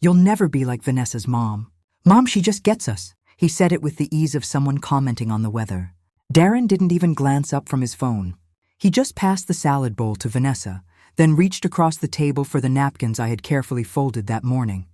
"You'll never be like Vanessa's mom. Mom, she just gets us." He said it with the ease of someone commenting on the weather. Darren didn't even glance up from his phone. He just passed the salad bowl to Vanessa, then reached across the table for the napkins I had carefully folded that morning.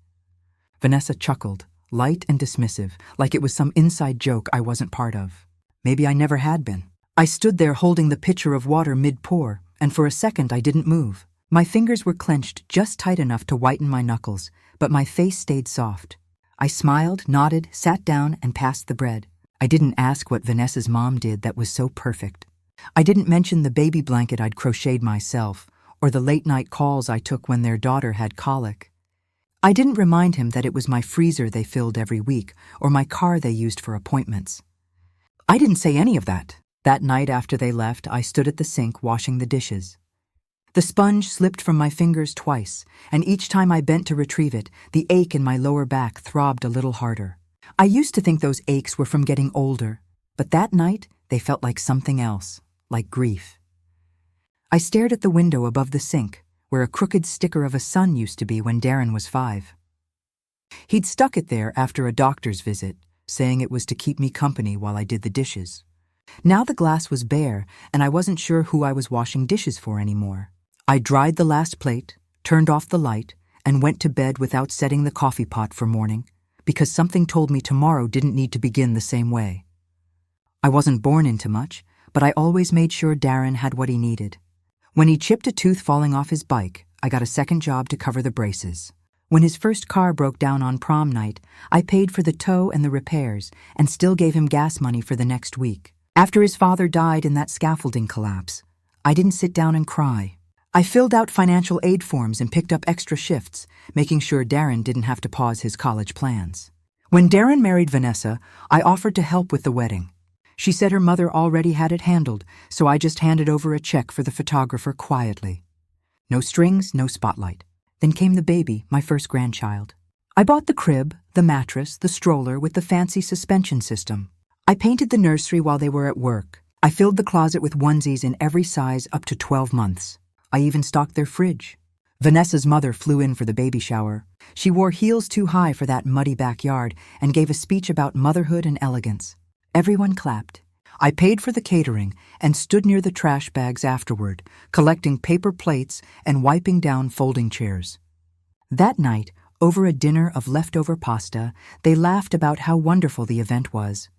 Vanessa chuckled, light and dismissive, like it was some inside joke I wasn't part of. Maybe I never had been. I stood there holding the pitcher of water mid-pour, and for a second I didn't move. My fingers were clenched just tight enough to whiten my knuckles, but my face stayed soft. I smiled, nodded, sat down, and passed the bread. I didn't ask what Vanessa's mom did that was so perfect. I didn't mention the baby blanket I'd crocheted myself, or the late-night calls I took when their daughter had colic. I didn't remind him that it was my freezer they filled every week, or my car they used for appointments. I didn't say any of that. That night after they left, I stood at the sink washing the dishes. The sponge slipped from my fingers twice, and each time I bent to retrieve it, the ache in my lower back throbbed a little harder. I used to think those aches were from getting older, but that night they felt like something else, like grief. I stared at the window above the sink, where a crooked sticker of a sun used to be when Darren was 5. He'd stuck it there after a doctor's visit, saying it was to keep me company while I did the dishes. Now the glass was bare, and I wasn't sure who I was washing dishes for anymore. I dried the last plate, turned off the light, and went to bed without setting the coffee pot for morning, because something told me tomorrow didn't need to begin the same way. I wasn't born into much, but I always made sure Darren had what he needed. When he chipped a tooth falling off his bike, I got a second job to cover the braces. When his first car broke down on prom night, I paid for the tow and the repairs, and still gave him gas money for the next week. After his father died in that scaffolding collapse, I didn't sit down and cry. I filled out financial aid forms and picked up extra shifts, making sure Darren didn't have to pause his college plans. When Darren married Vanessa, I offered to help with the wedding. She said her mother already had it handled, so I just handed over a check for the photographer quietly. No strings, no spotlight. Then came the baby, my first grandchild. I bought the crib, the mattress, the stroller with the fancy suspension system. I painted the nursery while they were at work. I filled the closet with onesies in every size up to 12 months. I even stocked their fridge. Vanessa's mother flew in for the baby shower. She wore heels too high for that muddy backyard and gave a speech about motherhood and elegance. Everyone clapped. I paid for the catering and stood near the trash bags afterward, collecting paper plates and wiping down folding chairs. That night, over a dinner of leftover pasta, they laughed about how wonderful the event was.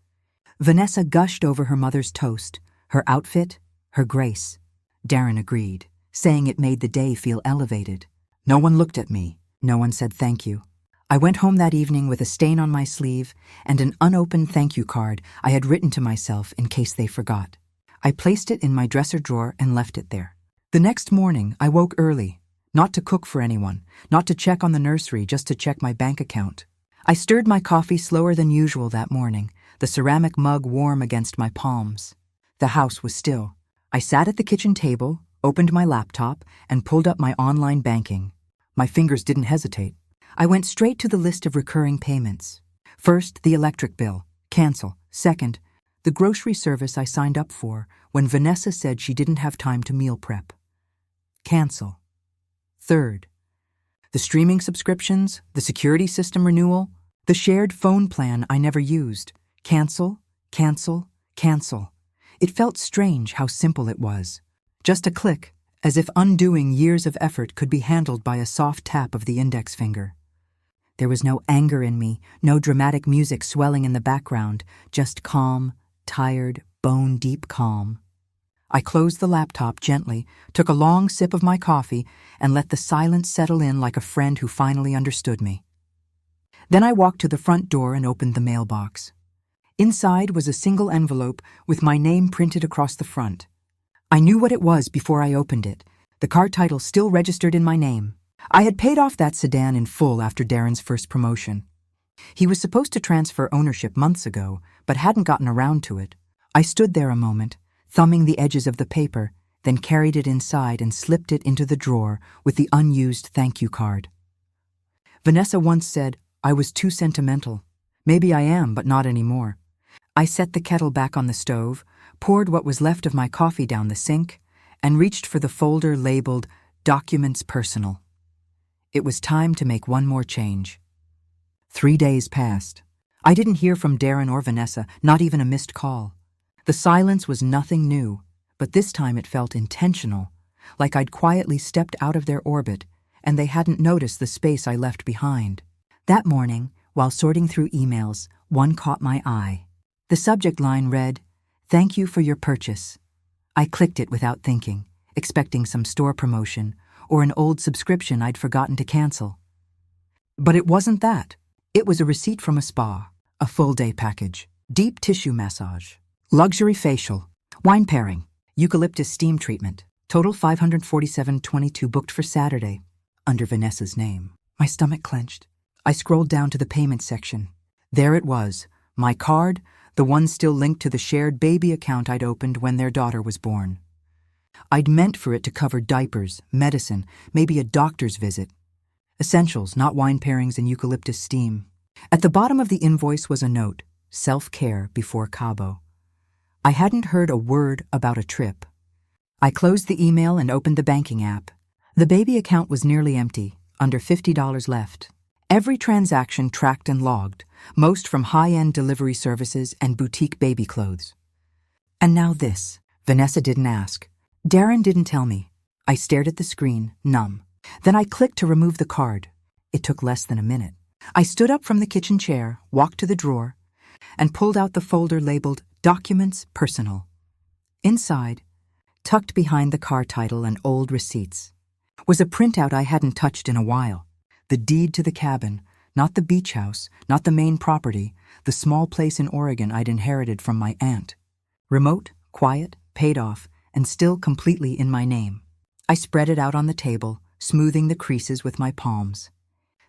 Vanessa gushed over her mother's toast, her outfit, her grace. Darren agreed, saying it made the day feel elevated. No one looked at me. No one said thank you. I went home that evening with a stain on my sleeve and an unopened thank you card I had written to myself in case they forgot. I placed it in my dresser drawer and left it there. The next morning, I woke early, not to cook for anyone, not to check on the nursery, just to check my bank account. I stirred my coffee slower than usual that morning, the ceramic mug warm against my palms. The house was still. I sat at the kitchen table, opened my laptop, and pulled up my online banking. My fingers didn't hesitate. I went straight to the list of recurring payments. First, the electric bill. Cancel. Second, the grocery service I signed up for when Vanessa said she didn't have time to meal prep. Cancel. Third, the streaming subscriptions, the security system renewal, the shared phone plan I never used. Cancel, cancel, cancel. It felt strange how simple it was. Just a click, as if undoing years of effort could be handled by a soft tap of the index finger. There was no anger in me, no dramatic music swelling in the background, just calm, tired, bone-deep calm. I closed the laptop gently, took a long sip of my coffee, and let the silence settle in like a friend who finally understood me. Then I walked to the front door and opened the mailbox. Inside was a single envelope with my name printed across the front. I knew what it was before I opened it, the car title still registered in my name. I had paid off that sedan in full after Darren's first promotion. He was supposed to transfer ownership months ago, but hadn't gotten around to it. I stood there a moment, thumbing the edges of the paper, then carried it inside and slipped it into the drawer with the unused thank you card. Vanessa once said, I was too sentimental. Maybe I am, but not anymore. I set the kettle back on the stove, poured what was left of my coffee down the sink, and reached for the folder labeled Documents Personal. It was time to make one more change. 3 days passed. I didn't hear from Darren or Vanessa, not even a missed call. The silence was nothing new, but this time it felt intentional, like I'd quietly stepped out of their orbit and they hadn't noticed the space I left behind. That morning, while sorting through emails, one caught my eye. The subject line read, "Thank you for your purchase." I clicked it without thinking, expecting some store promotion or an old subscription I'd forgotten to cancel. But it wasn't that. It was a receipt from a spa, a full-day package, deep tissue massage, luxury facial, wine pairing, eucalyptus steam treatment, total $547.22 booked for Saturday, under Vanessa's name. My stomach clenched. I scrolled down to the payment section. There it was, my card, the one still linked to the shared baby account I'd opened when their daughter was born. I'd meant for it to cover diapers, medicine, maybe a doctor's visit. Essentials, not wine pairings and eucalyptus steam. At the bottom of the invoice was a note, self-care before Cabo. I hadn't heard a word about a trip. I closed the email and opened the banking app. The baby account was nearly empty, under $50 left. Every transaction tracked and logged, most from high-end delivery services and boutique baby clothes. And now this. Vanessa didn't ask. Darren didn't tell me. I stared at the screen, numb. Then I clicked to remove the card. It took less than a minute. I stood up from the kitchen chair, walked to the drawer, and pulled out the folder labeled Documents Personal. Inside, tucked behind the car title and old receipts, was a printout I hadn't touched in a while. The deed to the cabin, not the beach house, not the main property, the small place in Oregon I'd inherited from my aunt. Remote, quiet, paid off, and still completely in my name. I spread it out on the table, smoothing the creases with my palms.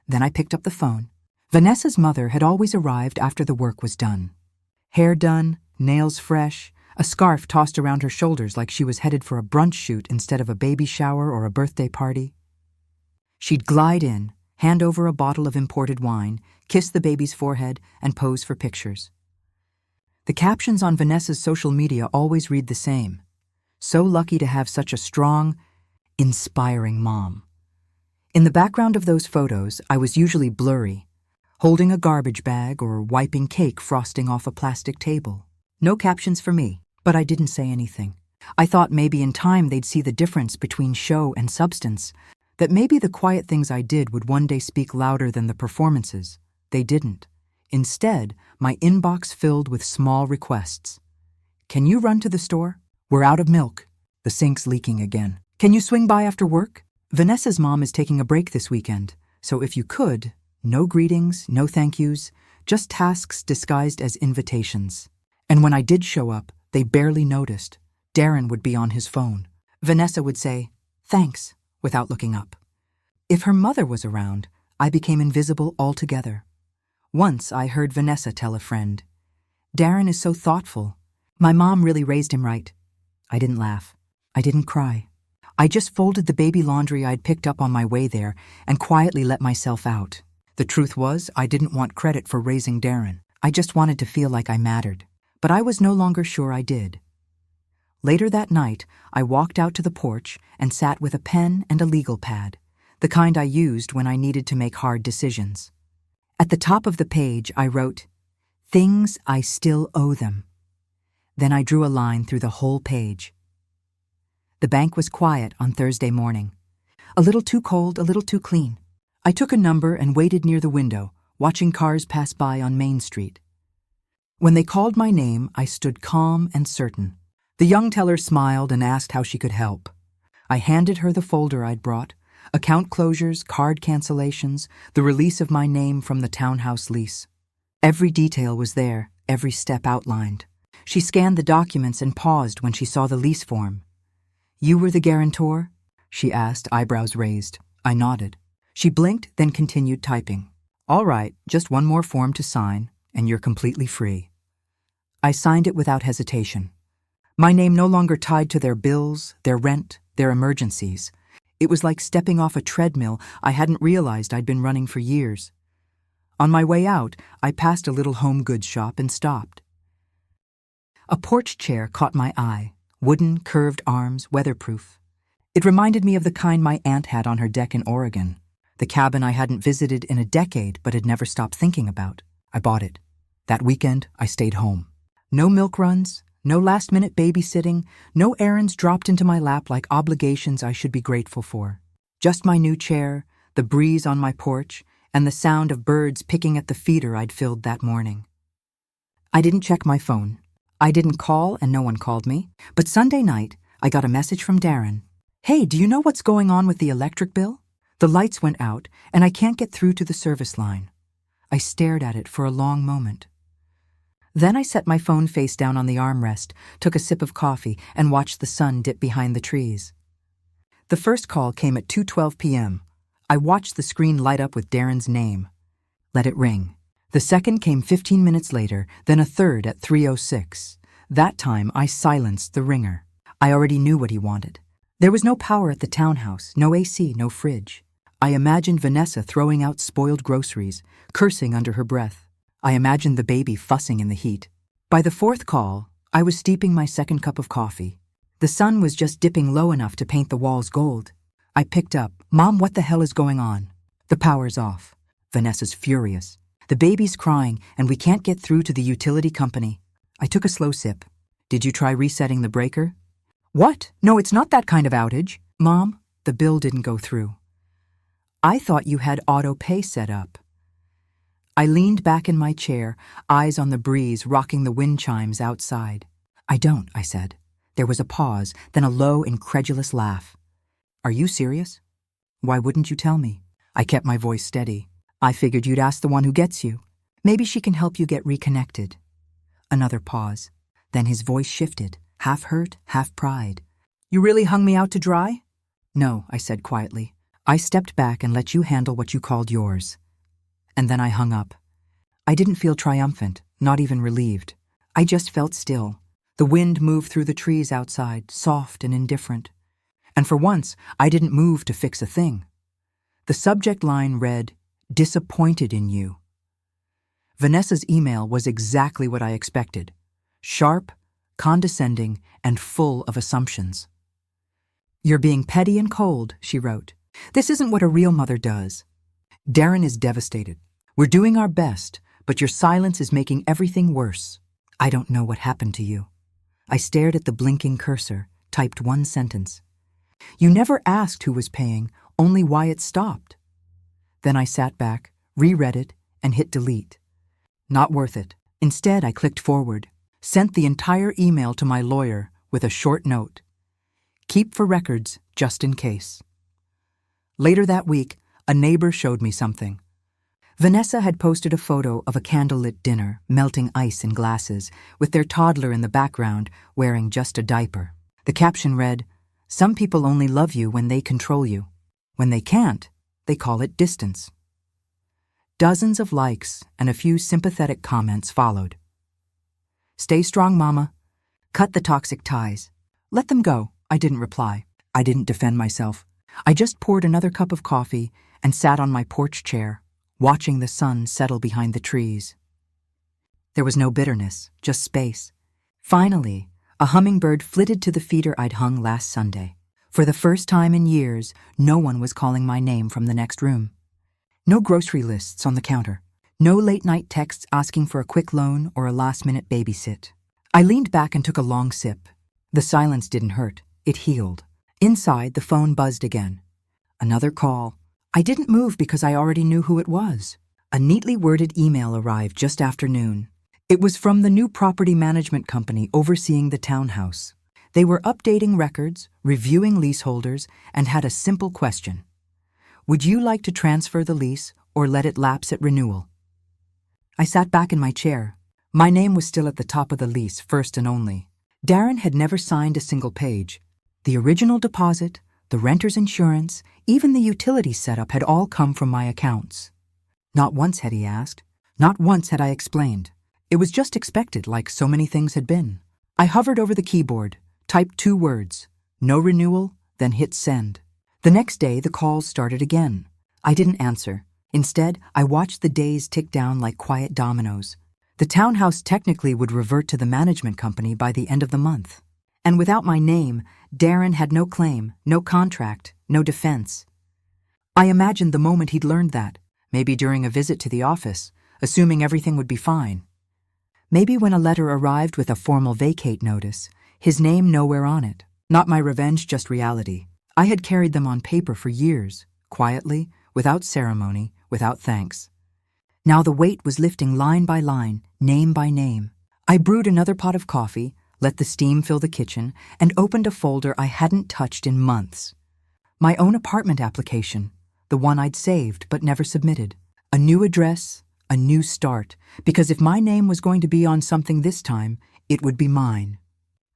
Then I picked up the phone. Vanessa's mother had always arrived after the work was done. Hair done, nails fresh, a scarf tossed around her shoulders like she was headed for a brunch shoot instead of a baby shower or a birthday party. She'd glide in, hand over a bottle of imported wine, kiss the baby's forehead, and pose for pictures. The captions on Vanessa's social media always read the same. So lucky to have such a strong, inspiring mom. In the background of those photos, I was usually blurry, holding a garbage bag or wiping cake frosting off a plastic table. No captions for me, but I didn't say anything. I thought maybe in time they'd see the difference between show and substance, that maybe the quiet things I did would one day speak louder than the performances. They didn't. Instead, my inbox filled with small requests. Can you run to the store? We're out of milk. The sink's leaking again. Can you swing by after work? Vanessa's mom is taking a break this weekend, so if you could, no greetings, no thank yous, just tasks disguised as invitations. And when I did show up, they barely noticed. Darren would be on his phone. Vanessa would say, "Thanks," without looking up. If her mother was around, I became invisible altogether. Once I heard Vanessa tell a friend, "Darren is so thoughtful. My mom really raised him right." I didn't laugh. I didn't cry. I just folded the baby laundry I'd picked up on my way there and quietly let myself out. The truth was, I didn't want credit for raising Darren. I just wanted to feel like I mattered. But I was no longer sure I did. Later that night, I walked out to the porch and sat with a pen and a legal pad, the kind I used when I needed to make hard decisions. At the top of the page, I wrote, "Things I still owe them." Then I drew a line through the whole page. The bank was quiet on Thursday morning. A little too cold, a little too clean. I took a number and waited near the window, watching cars pass by on Main Street. When they called my name, I stood calm and certain. The young teller smiled and asked how she could help. I handed her the folder I'd brought, account closures, card cancellations, the release of my name from the townhouse lease. Every detail was there, every step outlined. She scanned the documents and paused when she saw the lease form. "You were the guarantor?" she asked, eyebrows raised. I nodded. She blinked, then continued typing. "All right, just one more form to sign, and you're completely free." I signed it without hesitation. My name no longer tied to their bills, their rent, their emergencies. It was like stepping off a treadmill I hadn't realized I'd been running for years. On my way out, I passed a little home goods shop and stopped. A porch chair caught my eye, wooden, curved arms, weatherproof. It reminded me of the kind my aunt had on her deck in Oregon. The cabin I hadn't visited in a decade but had never stopped thinking about. I bought it. That weekend, I stayed home. No milk runs, no last-minute babysitting, no errands dropped into my lap like obligations I should be grateful for. Just my new chair, the breeze on my porch, and the sound of birds picking at the feeder I'd filled that morning. I didn't check my phone. I didn't call and no one called me. But Sunday night, I got a message from Darren. "Hey, do you know what's going on with the electric bill? The lights went out and I can't get through to the service line." I stared at it for a long moment. Then I set my phone face down on the armrest, took a sip of coffee, and watched the sun dip behind the trees. The first call came at 2:12 p.m. I watched the screen light up with Darren's name. Let it ring. The second came 15 minutes later, then a third at 3:06. That time I silenced the ringer. I already knew what he wanted. There was no power at the townhouse, no AC, no fridge. I imagined Vanessa throwing out spoiled groceries, cursing under her breath. I imagined the baby fussing in the heat. By the fourth call, I was steeping my second cup of coffee. The sun was just dipping low enough to paint the walls gold. I picked up, "Mom, what the hell is going on?" "The power's off." Vanessa's furious. "The baby's crying and we can't get through to the utility company." I took a slow sip. "Did you try resetting the breaker?" "What? No, it's not that kind of outage." "Mom, the bill didn't go through." "I thought you had auto pay set up." I leaned back in my chair, eyes on the breeze rocking the wind chimes outside. "I don't," I said. There was a pause, then a low, incredulous laugh. "Are you serious? Why wouldn't you tell me?" I kept my voice steady. "I figured you'd ask the one who gets you. Maybe she can help you get reconnected." Another pause. Then his voice shifted, half hurt, half pride. "You really hung me out to dry?" "No," I said quietly. "I stepped back and let you handle what you called yours." And then I hung up. I didn't feel triumphant, not even relieved. I just felt still. The wind moved through the trees outside, soft and indifferent. And for once, I didn't move to fix a thing. The subject line read, "Disappointed in you." Vanessa's email was exactly what I expected. Sharp, condescending, and full of assumptions. "You're being petty and cold," she wrote. "This isn't what a real mother does. Darren is devastated. We're doing our best, but your silence is making everything worse. I don't know what happened to you." I stared at the blinking cursor, typed one sentence. "You never asked who was paying, only why it stopped." Then I sat back, reread it, and hit delete. Not worth it. Instead, I clicked forward, sent the entire email to my lawyer with a short note. "Keep for records, just in case." Later that week, a neighbor showed me something. Vanessa had posted a photo of a candlelit dinner, melting ice in glasses, with their toddler in the background wearing just a diaper. The caption read, "Some people only love you when they control you. When they can't, they call it distance." Dozens of likes and a few sympathetic comments followed. "Stay strong, Mama. Cut the toxic ties. Let them go." I didn't reply. I didn't defend myself. I just poured another cup of coffee and sat on my porch chair, watching the sun settle behind the trees. There was no bitterness, just space. Finally, a hummingbird flitted to the feeder I'd hung last Sunday. For the first time in years, no one was calling my name from the next room. No grocery lists on the counter. No late-night texts asking for a quick loan or a last-minute babysit. I leaned back and took a long sip. The silence didn't hurt. It healed. Inside, the phone buzzed again. Another call. I didn't move because I already knew who it was. A neatly worded email arrived just after noon. It was from the new property management company overseeing the townhouse. They were updating records, reviewing leaseholders, and had a simple question. Would you like to transfer the lease or let it lapse at renewal? I sat back in my chair. My name was still at the top of the lease, first and only. Darren had never signed a single page. The original deposit, the renter's insurance, even the utility setup had all come from my accounts. Not once had he asked. Not once had I explained. It was just expected, like so many things had been. I hovered over the keyboard, typed 2 words, no renewal, then hit send. The next day, the calls started again. I didn't answer. Instead, I watched the days tick down like quiet dominoes. The townhouse technically would revert to the management company by the end of the month. And without my name, Darren had no claim, no contract, no defense. I imagined the moment he'd learned that, maybe during a visit to the office, assuming everything would be fine. Maybe when a letter arrived with a formal vacate notice, his name nowhere on it. Not my revenge, just reality. I had carried them on paper for years, quietly, without ceremony, without thanks. Now the weight was lifting line by line, name by name. I brewed another pot of coffee, let the steam fill the kitchen, and opened a folder I hadn't touched in months. My own apartment application, the one I'd saved but never submitted. A new address, a new start, because if my name was going to be on something this time, it would be mine.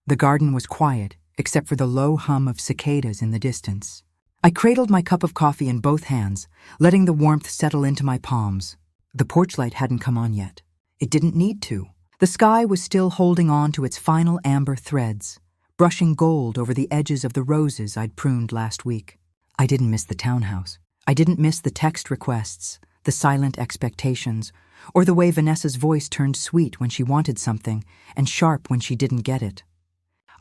The garden was quiet, except for the low hum of cicadas in the distance. I cradled my cup of coffee in both hands, letting the warmth settle into my palms. The porch light hadn't come on yet. It didn't need to. The sky was still holding on to its final amber threads, brushing gold over the edges of the roses I'd pruned last week. I didn't miss the townhouse. I didn't miss the text requests, the silent expectations, or the way Vanessa's voice turned sweet when she wanted something and sharp when she didn't get it.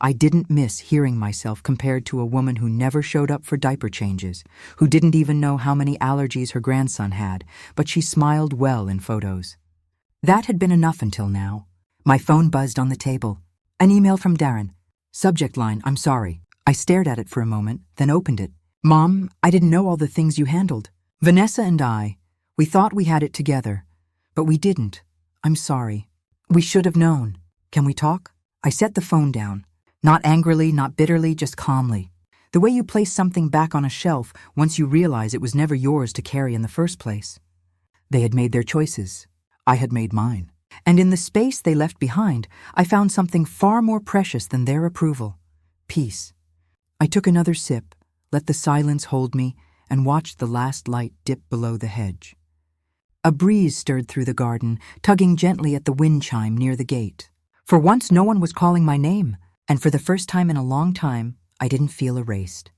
I didn't miss hearing myself compared to a woman who never showed up for diaper changes, who didn't even know how many allergies her grandson had, but she smiled well in photos. That had been enough until now. My phone buzzed on the table. An email from Darren. Subject line, "I'm sorry." I stared at it for a moment, then opened it. "Mom, I didn't know all the things you handled. Vanessa and I, we thought we had it together, but we didn't. I'm sorry. We should have known. Can we talk?" I set the phone down. Not angrily, not bitterly, just calmly. The way you place something back on a shelf once you realize it was never yours to carry in the first place. They had made their choices. I had made mine. And in the space they left behind, I found something far more precious than their approval. Peace. I took another sip, let the silence hold me, and watched the last light dip below the hedge. A breeze stirred through the garden, tugging gently at the wind chime near the gate. For once no one was calling my name, and for the first time in a long time, I didn't feel erased.